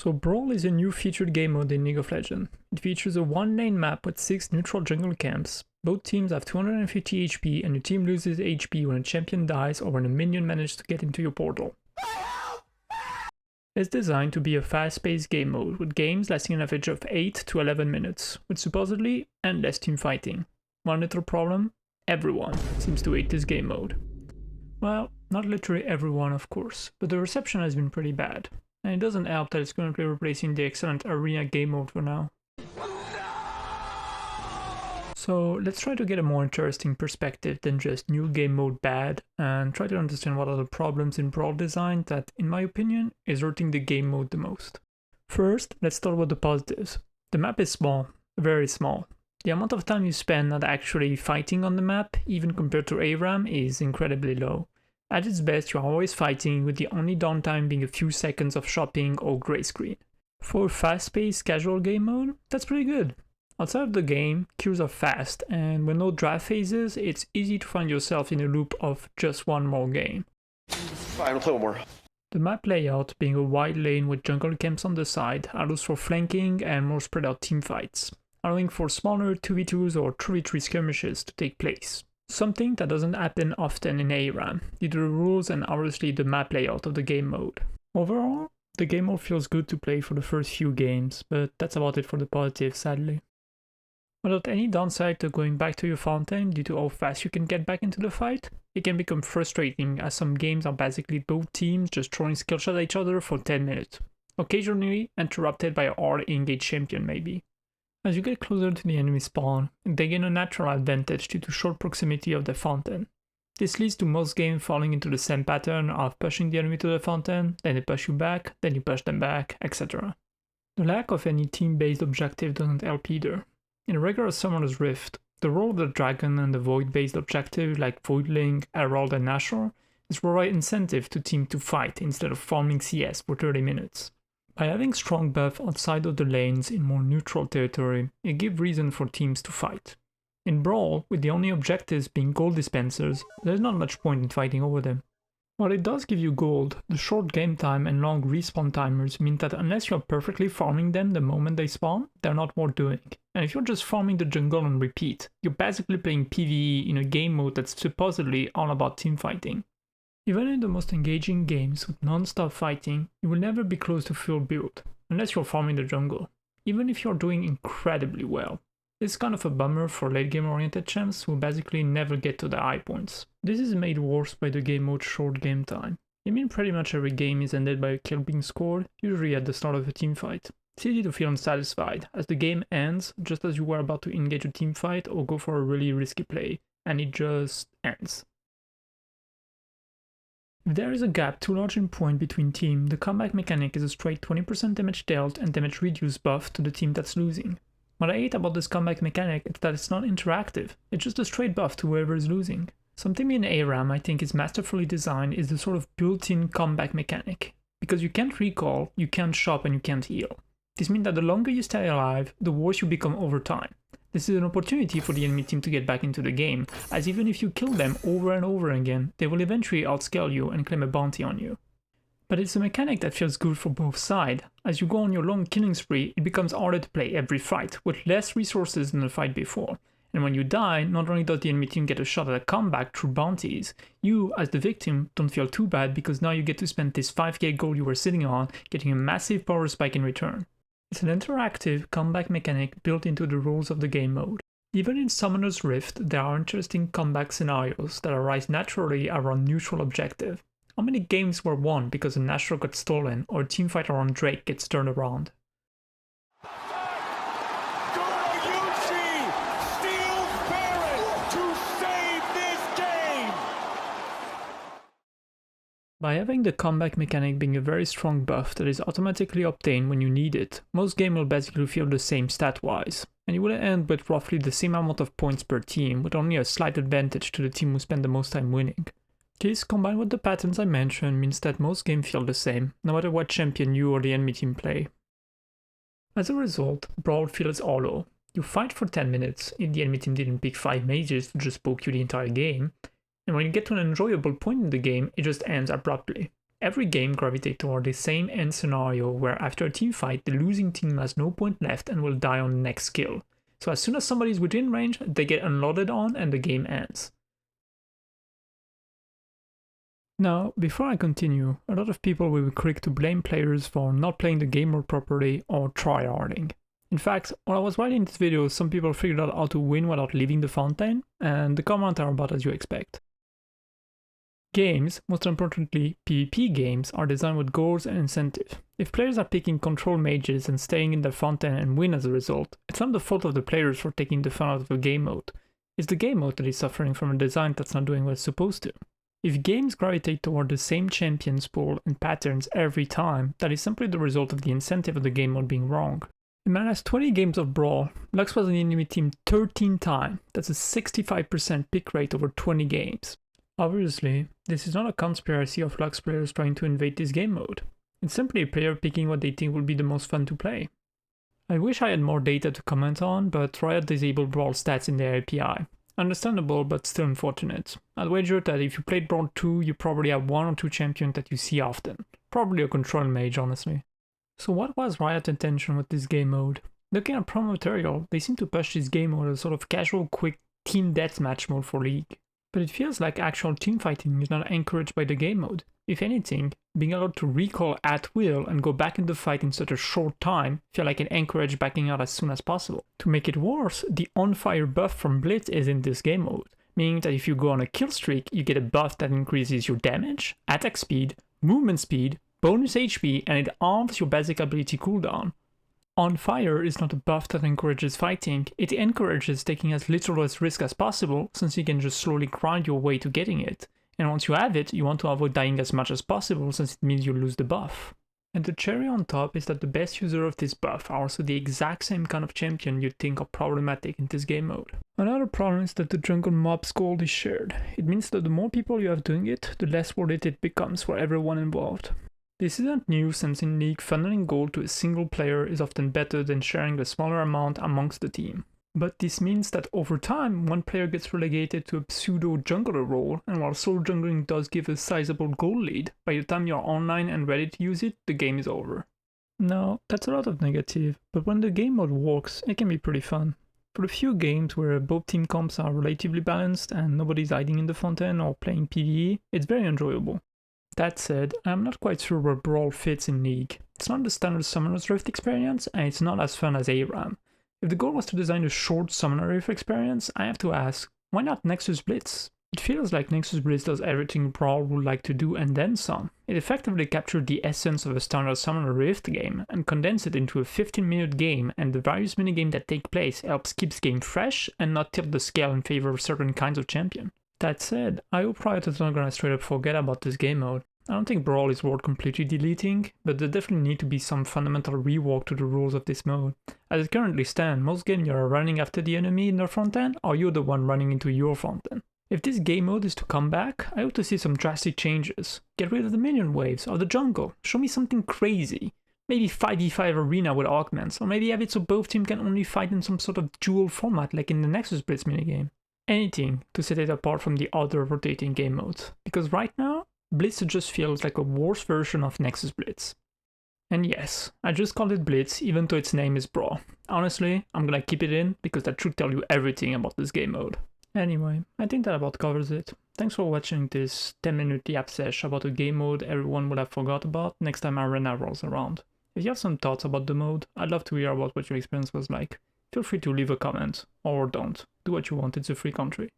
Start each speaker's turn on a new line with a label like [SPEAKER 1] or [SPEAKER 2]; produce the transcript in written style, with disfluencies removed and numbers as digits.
[SPEAKER 1] So Brawl is a new featured game mode in League of Legends. It features a one-lane map with 6 neutral jungle camps. Both teams have 250 HP and your team loses HP when a champion dies or when a minion manages to get into your portal. It's designed to be a fast-paced game mode, with games lasting an average of 8 to 11 minutes, with supposedly endless team fighting. One little problem: everyone seems to hate this game mode. Well, not literally everyone of course, but the reception has been pretty bad. And it doesn't help that it's currently replacing the excellent Arena game mode for now. So let's try to get a more interesting perspective than just new game mode bad, and try to understand what are the problems in Brawl design that, in my opinion, is hurting the game mode the most. First, let's start with the positives. The map is small, very small. The amount of time you spend not actually fighting on the map, even compared to ARAM, is incredibly low. At its best, you are always fighting, with the only downtime being a few seconds of shopping or grey screen. For a fast-paced casual game mode, that's pretty good. Outside of the game, queues are fast, and with no draft phases, it's easy to find yourself in a loop of just one more game.
[SPEAKER 2] Fine, we'll play one more.
[SPEAKER 1] The map layout, being a wide lane with jungle camps on the side, allows for flanking and more spread out teamfights, allowing for smaller 2v2s or 3v3 skirmishes to take place. Something that doesn't happen often in ARAM, due to the rules and obviously the map layout of the game mode. Overall, the game mode feels good to play for the first few games, but that's about it for the positives, sadly. Without any downside to going back to your fountain due to how fast you can get back into the fight, it can become frustrating as some games are basically both teams just throwing skill shots at each other for 10 minutes, occasionally interrupted by a hard engaged champion maybe. As you get closer to the enemy spawn, they gain a natural advantage due to short proximity of the fountain. This leads to most games falling into the same pattern of pushing the enemy to the fountain, then they push you back, then you push them back, etc. The lack of any team-based objective doesn't help either. In a regular Summoner's Rift, the role of the dragon and the void-based objective like Voidling, Herald and Nashor is provide incentive to team to fight instead of farming CS for 30 minutes. By having strong buff outside of the lanes in more neutral territory, it gives reason for teams to fight. In Brawl, with the only objectives being gold dispensers, there's not much point in fighting over them. While it does give you gold, the short game time and long respawn timers mean that unless you're perfectly farming them the moment they spawn, they're not worth doing. And if you're just farming the jungle on repeat, you're basically playing PvE in a game mode that's supposedly all about team fighting. Even in the most engaging games with non-stop fighting, you will never be close to full build, unless you're farming the jungle, even if you're doing incredibly well. It's kind of a bummer for late game oriented champs who basically never get to the high points. This is made worse by the game mode's short game time. I mean, pretty much every game is ended by a kill being scored, usually at the start of a team fight. It's easy to feel unsatisfied, as the game ends just as you were about to engage a team fight or go for a really risky play, and it just ends. If there is a gap too large in point between teams, the comeback mechanic is a straight 20% damage dealt and damage reduced buff to the team that's losing. What I hate about this comeback mechanic is that it's not interactive, it's just a straight buff to whoever is losing. Something in ARAM I think is masterfully designed is the sort of built-in comeback mechanic. Because you can't recall, you can't shop and you can't heal. This means that the longer you stay alive, the worse you become over time. This is an opportunity for the enemy team to get back into the game, as even if you kill them over and over again, they will eventually outscale you and claim a bounty on you. But it's a mechanic that feels good for both sides. As you go on your long killing spree, it becomes harder to play every fight, with less resources than the fight before. And when you die, not only does the enemy team get a shot at a comeback through bounties, you, as the victim, don't feel too bad because now you get to spend this 5k gold you were sitting on, getting a massive power spike in return. It's an interactive comeback mechanic built into the rules of the game mode. Even in Summoner's Rift, there are interesting comeback scenarios that arise naturally around neutral objective. How many games were won because a Nashor got stolen or a teamfight around Drake gets turned around? By having the comeback mechanic being a very strong buff that is automatically obtained when you need it, most games will basically feel the same stat-wise, and you will end with roughly the same amount of points per team, with only a slight advantage to the team who spend the most time winning. This, combined with the patterns I mentioned, means that most games feel the same, no matter what champion you or the enemy team play. As a result, Brawl feels hollow. You fight for 10 minutes, if the enemy team didn't pick 5 mages to just poke you the entire game, and when you get to an enjoyable point in the game, it just ends abruptly. Every game gravitates toward the same end scenario where after a team fight, the losing team has no point left and will die on the next kill. So as soon as somebody's within range, they get unloaded on and the game ends. Now, before I continue, a lot of people will be quick to blame players for not playing the game mode properly or tryharding. In fact, while I was writing this video, some people figured out how to win without leaving the fountain, and the comments are about as you expect. Games, most importantly PvP games, are designed with goals and incentive. If players are picking control mages and staying in their fountain and win as a result, it's not the fault of the players for taking the fun out of the game mode. It's the game mode that is suffering from a design that's not doing what it's supposed to. If games gravitate toward the same champions pool and patterns every time, that is simply the result of the incentive of the game mode being wrong. In my last 20 games of Brawl, Lux was in the enemy team 13 times. That's a 65% pick rate over 20 games. Obviously, this is not a conspiracy of Lux players trying to invade this game mode. It's simply a player picking what they think will be the most fun to play. I wish I had more data to comment on, but Riot disabled Brawl stats in their API. Understandable, but still unfortunate. I'd wager that if you played Brawl 2, you probably have one or two champions that you see often. Probably a control mage, honestly. So what was Riot's intention with this game mode? Looking at promo material, they seem to push this game mode as a sort of casual, quick team deathmatch mode for League. But it feels like actual teamfighting is not encouraged by the game mode. If anything, being allowed to recall at will and go back in the fight in such a short time feel like it encourages backing out as soon as possible. To make it worse, the on fire buff from Blitz is in this game mode, meaning that if you go on a kill streak, you get a buff that increases your damage, attack speed, movement speed, bonus HP, and it halves your basic ability cooldown. On Fire is not a buff that encourages fighting, it encourages taking as little risk as possible, since you can just slowly grind your way to getting it. And once you have it, you want to avoid dying as much as possible, since it means you lose the buff. And the cherry on top is that the best user of this buff are also the exact same kind of champion you'd think are problematic in this game mode. Another problem is that the jungle mob's gold is shared. It means that the more people you have doing it, the less worth it becomes for everyone involved. This isn't new, since in League, funneling gold to a single player is often better than sharing a smaller amount amongst the team. But this means that over time, one player gets relegated to a pseudo jungler role, and while solo jungling does give a sizable gold lead, by the time you're online and ready to use it, the game is over. Now, that's a lot of negative, but when the game mode works, it can be pretty fun. For the few games where both team comps are relatively balanced and nobody's hiding in the fountain or playing PvE, it's very enjoyable. That said, I'm not quite sure where Brawl fits in League. It's not the standard Summoner's Rift experience, and it's not as fun as ARAM. If the goal was to design a short Summoner Rift experience, I have to ask, why not Nexus Blitz? It feels like Nexus Blitz does everything Brawl would like to do and then some. It effectively captured the essence of a standard Summoner Rift game and condensed it into a 15-minute game, and the various minigames that take place helps keep the game fresh and not tilt the scale in favor of certain kinds of champion. That said, I hope Riot is not gonna straight up forget about this game mode. I don't think Brawl is worth completely deleting, but there definitely need to be some fundamental rework to the rules of this mode. As it currently stands, most games you are running after the enemy in their front end, or you're the one running into your front end. If this game mode is to come back, I hope to see some drastic changes. Get rid of the minion waves, or the jungle, show me something crazy. Maybe 5v5 arena with augments, or maybe have it so both teams can only fight in some sort of dual format like in the Nexus Blitz minigame. Anything to set it apart from the other rotating game modes, because right now, Blitz just feels like a worse version of Nexus Blitz. And yes, I just called it Blitz even though its name is Brawl. Honestly, I'm gonna keep it in because that should tell you everything about this game mode. Anyway, I think that about covers it. Thanks for watching this 10-minute yap sesh about a game mode everyone would have forgot about next time Arena rolls around. If you have some thoughts about the mode, I'd love to hear about what your experience was like. Feel free to leave a comment, or don't. Do what you want, it's a free country.